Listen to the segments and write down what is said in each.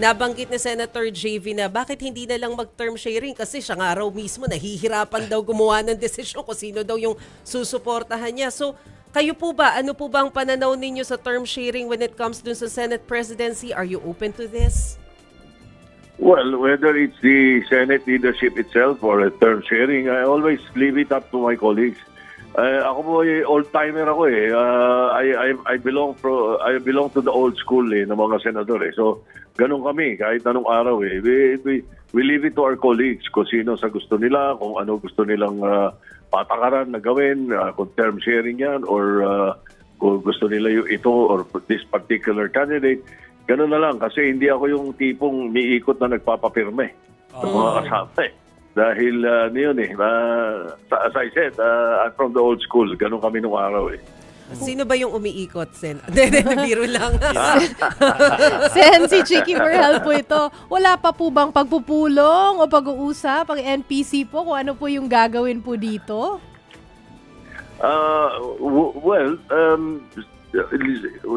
nabanggit ni Senator JV na bakit hindi na lang mag-term sharing kasi siya nga raw mismo nahihirapan daw gumawa ng desisyon kung sino daw yung susuportahan niya. So, kayo po ba, ano po ba ang pananaw ninyo sa term sharing when it comes dun sa Senate presidency? Are you open to this? Well, whether it's the Senate leadership itself or a term sharing, I always leave it up to my colleagues. Ako po old-timer ako eh. I belong to the old school ng mga senador eh. So, ganun kami kahit anong araw eh. We leave it to our colleagues kung sino sa gusto nila, kung ano gusto nilang patakaran na gawin, kung term sharing yan or kung gusto nila yung ito or this particular candidate. Ganun na lang kasi hindi ako yung tipong miikot na nagpapapirme sa mga kasama eh. Dahil yun eh, as I said, I'm from the old school. Ganun kami nung araw eh. Sino ba yung umiikot, Sen? Biro lang. Sen, si Chicky Berhel po ito. Wala pa po bang pagpupulong o pag-uusap ang NPC po kung ano po yung gagawin po dito? Well,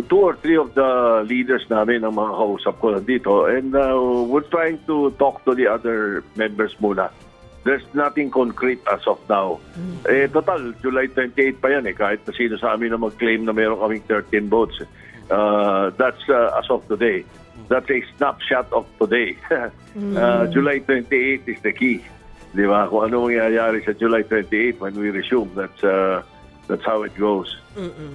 two or three of the leaders namin ang mga kausap ko nandito and we're trying to talk to the other members muna. There's nothing concrete as of now. Total, July 28 pa yan eh. Kahit na sino sa amin na mag-claim na meron kaming 13 votes. That's as of today. That's a snapshot of today. July 28 is the key. Di ba? Kung ano mangyayari sa July 28 when we resume, that's how it goes.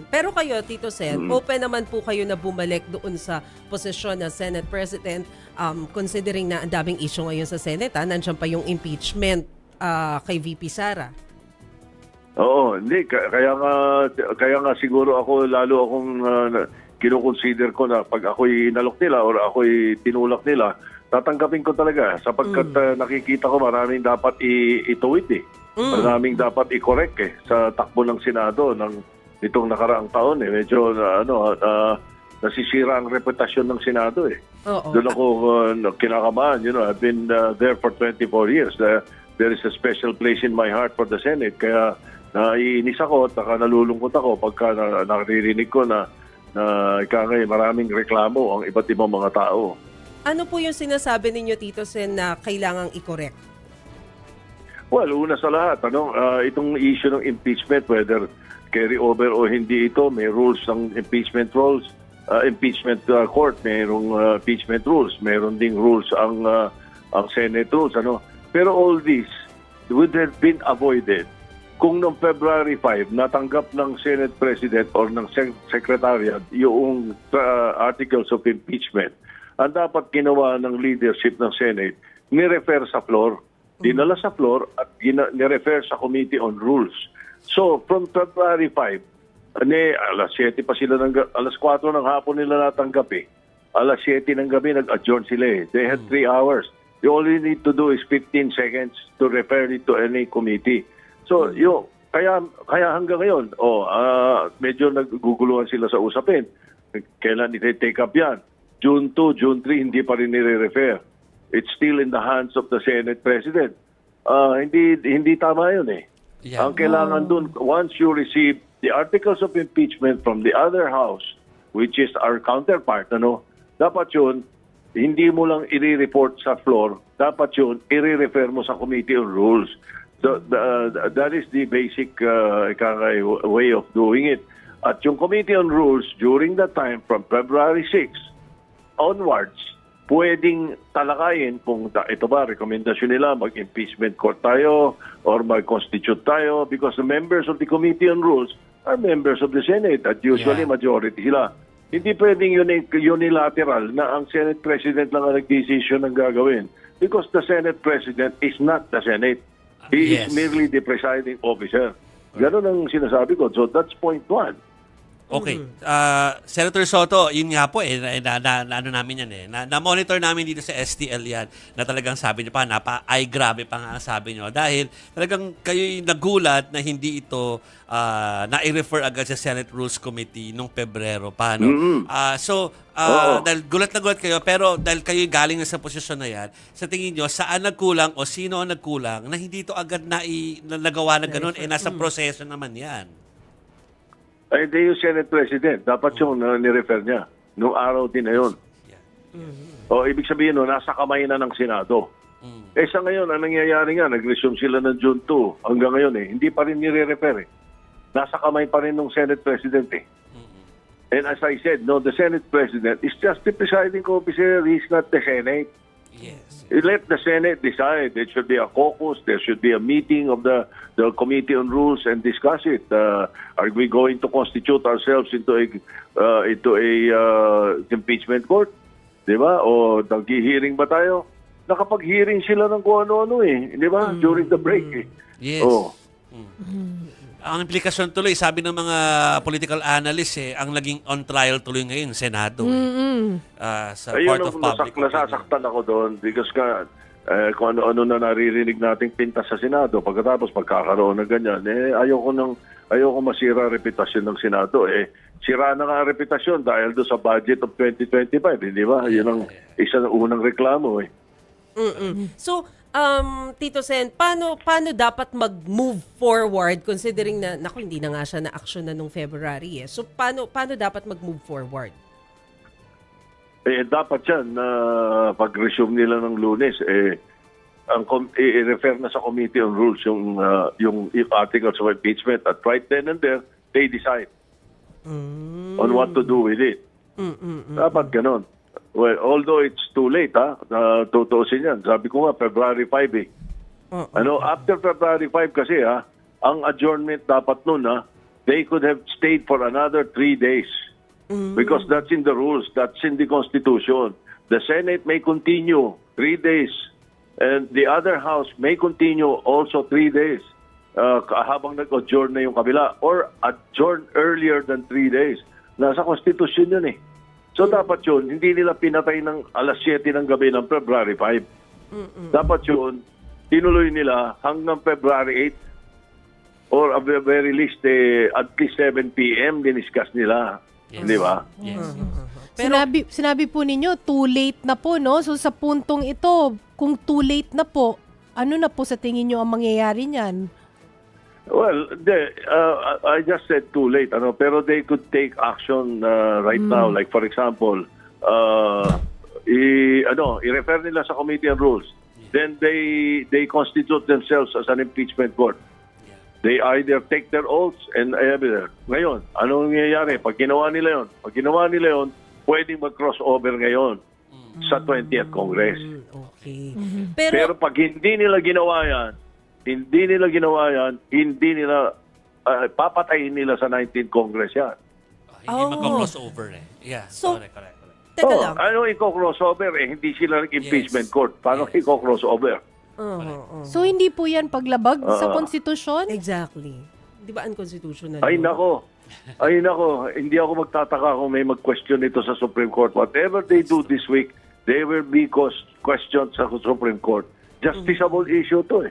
Pero kayo, Tito Sen, open naman po kayo na bumalik doon sa posisyon na Senate President considering na ang daming issue ngayon sa Senate. Nandiyan pa yung impeachment kay VP Sara. Oo, hindi. Kaya nga siguro ako, lalo akong kinoconsider ko na pag ako'y inalok nila or ako'y tinulak nila, tatanggapin ko talaga sapagkat nakikita ko maraming dapat ituwid eh. Maraming dapat i-correct eh sa takbo ng Senado nitong nakaraang taon eh. Medyo nasisira ang reputasyon ng Senado eh. Doon ako kinakabahan. You know, I've been there for 24 years. There is a special place in my heart for the Senate. Kaya naiinis ako at nalulungkot ako pagka naririnig ko na maraming reklamo ang iba't ibang mga tao. Ano po yung sinasabi ninyo, Tito Sen, na kailangang i-correct? Well, una sa lahat, itong issue ng impeachment, whether carry over o hindi ito, may rules ng impeachment rules. Impeachment court, mayroong impeachment rules. Mayroon ding rules ang Senate rules. Pero all this would have been avoided kung noong February 5 natanggap ng Senate President or ng Secretariat yung articles of impeachment. Ang dapat ginawa ng leadership ng Senate, ni-refer sa floor. Dinala sa floor at ni-refer sa Committee on Rules. So, from February 5, alas 7 pa sila, alas 4 ng hapon nila natanggap eh. Alas 7 ng gabi nag-adjourn sila eh. They had 3 hours. You only need to do is 15 seconds to refer it to any committee. So, kaya hanggang ngayon, medyo naguguluhan sila sa usapin. Kailan iti-take up yan? June 2, June 3, hindi pa rin nire-refer. It's still in the hands of the Senate President. Hindi tama yun eh. Yeah. Ang kailangan dun, once you receive the articles of impeachment from the other house, which is our counterpart, dapat yun, hindi mo lang i-report sa floor, dapat yun, i-refer mo sa Committee on Rules. So, that is the basic way of doing it. At yung Committee on Rules, during that time, from February 6 onwards, pwedeng talakayin kung ito ba, rekomendasyon nila, mag-impeachment court tayo or mag-constitute tayo because the members of the Committee on Rules are members of the Senate at usually majority sila. Hindi pwedeng unilateral na ang Senate President lang ang nag-decision ng gagawin because the Senate President is not the Senate. He is merely the presiding officer. Ganon ang sinasabi ko. So that's point one. Okay. Senator Soto, yun nga po ano namin yan na-monitor namin dito sa STL yan na talagang sabi niyo pa, grabe pa nga ang sabi niyo dahil talagang kayo'y nagulat na hindi ito na-i-refer agad sa Senate Rules Committee nung Pebrero pa. Dahil gulat na gulat kayo, pero dahil kayo'y galing na sa posisyon na yan, sa tingin niyo, saan nagkulang o sino ang nagkulang na hindi ito agad nagawa na ganun, nasa proseso naman yan? Hindi yung Senate President. Dapat yung ni-refer niya. Noong araw din na yun. O ibig sabihin no, nasa kamay na ng Senado. Eh sa ngayon, ang nangyayari nga, nag-resume sila ng June 2 hanggang ngayon hindi pa rin nire-refer Nasa kamay pa rin ng Senate President And as I said, no, the Senate President is just the presiding officer. He's not the Senate. Yes. Let the Senate decide. There should be a caucus. There should be a meeting of the Committee on Rules and discuss it. Are we going to constitute ourselves into a impeachment court? Di ba? O nag-hearing ba tayo? Nakapag-hearing sila ng kung ano-ano di ba? During the break Yes. Oh. Ang implikasyon tuloy, sabi ng mga political analysts, ang naging on trial tuloy ngayon, Senado. Sa Court of Public Opinion. Nasasaktan ako doon because kung ano-ano na naririnig nating pintas sa Senado, pagkatapos pagkakaroon ng ganyan, ayoko masira reputasyon ng Senado. Sira na nga ang reputasyon dahil doon sa budget of 2025, hindi ba? Yun ang isa ng unang reklamo So, Tito Sen, paano dapat mag-move forward considering na hindi na nga siya na-action na nung February So paano dapat mag-move forward? Dapat yan na pag-resume nila ng Lunes i-refer na sa Committee on Rules yung articles of impeachment at right then and there they decide on what to do with it. Dapat ganon. Well, although it's too late, tutuusin yan. Sabi ko nga, February 5 after February 5 kasi, ang adjournment dapat nun, they could have stayed for another 3 days. Because that's in the rules, that's in the Constitution. The Senate may continue 3 days, and the other House may continue also 3 days habang nag-adjourn na yung kabila, or adjourn earlier than 3 days. Nasa Constitution yun So dapat yun, hindi nila pinatay ng alas 7 ng gabi ng February 5. Dapat yun, tinuloy nila hanggang February 8 or at the very least, at least 7 p.m. diniscuss nila. Di ba? Yes. Pero, sinabi po ninyo, too late na po, no? So sa puntong ito, kung too late na po, ano na po sa tingin nyo ang mangyayari niyan? Well, I just said too late, pero they could take action right now. Like for example, i-refer nila sa Committee on Rules. Then they constitute themselves as an impeachment court. They either take their oaths and ngayon, anong nangyayari? Pag ginawa nila yon, pwedeng mag-crossover ngayon sa 20th Congress. Okay. Pero pag hindi nila ginawa yan, hindi nila papatayin nila sa 19th Congress yan. Hindi mag-crossover Yeah, So, correct. Teka lang. Ano i-crossover? Hindi sila nag-impeachment court. Paano i-crossover? So hindi po yan paglabag sa konstitusyon? Exactly. Di ba unconstitutional? Ay nako, hindi ako magtataka kung may mag-question ito sa Supreme Court. Whatever they do this week, they will be questioned sa Supreme Court. Justiciable issue to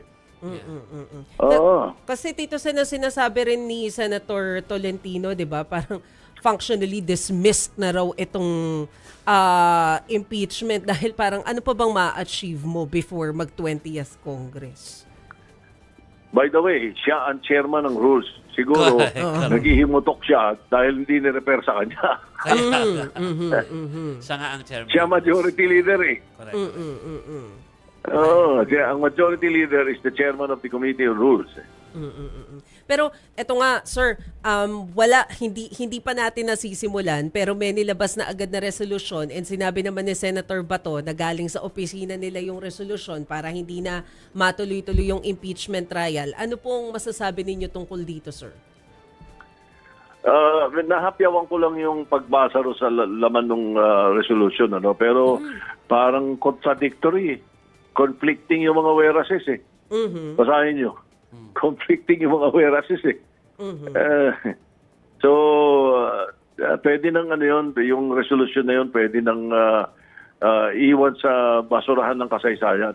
Kasi Tito Sen, sinasabi rin ni Senator Tolentino, 'di ba? Parang functionally dismissed na raw itong impeachment dahil parang ano pa bang ma-achieve mo before mag-20th Congress? By the way, siya ang chairman ng rules. Siguro, naghihimutok siya dahil hindi ni-refer sa kanya. Siya nga ang chairman. Siya majority leader Correct. Ang majority leader is the chairman of the Committee on Rules. Pero eto nga, sir, hindi pa natin nasisimulan pero may nilabas na agad na resolusyon and sinabi naman ni Senator Bato na galing sa opisina nila yung resolusyon para hindi na matuloy-tuloy yung impeachment trial. Ano pong masasabi ninyo tungkol dito, sir? Nahapyawan ko lang yung pagbasa sa laman ng resolution, pero parang contradictory. Conflicting yung mga whereases Basahin nyo. Conflicting yung mga whereases pwede nang yung resolution na yun, pwede nang iwan sa basurahan ng kasaysayan.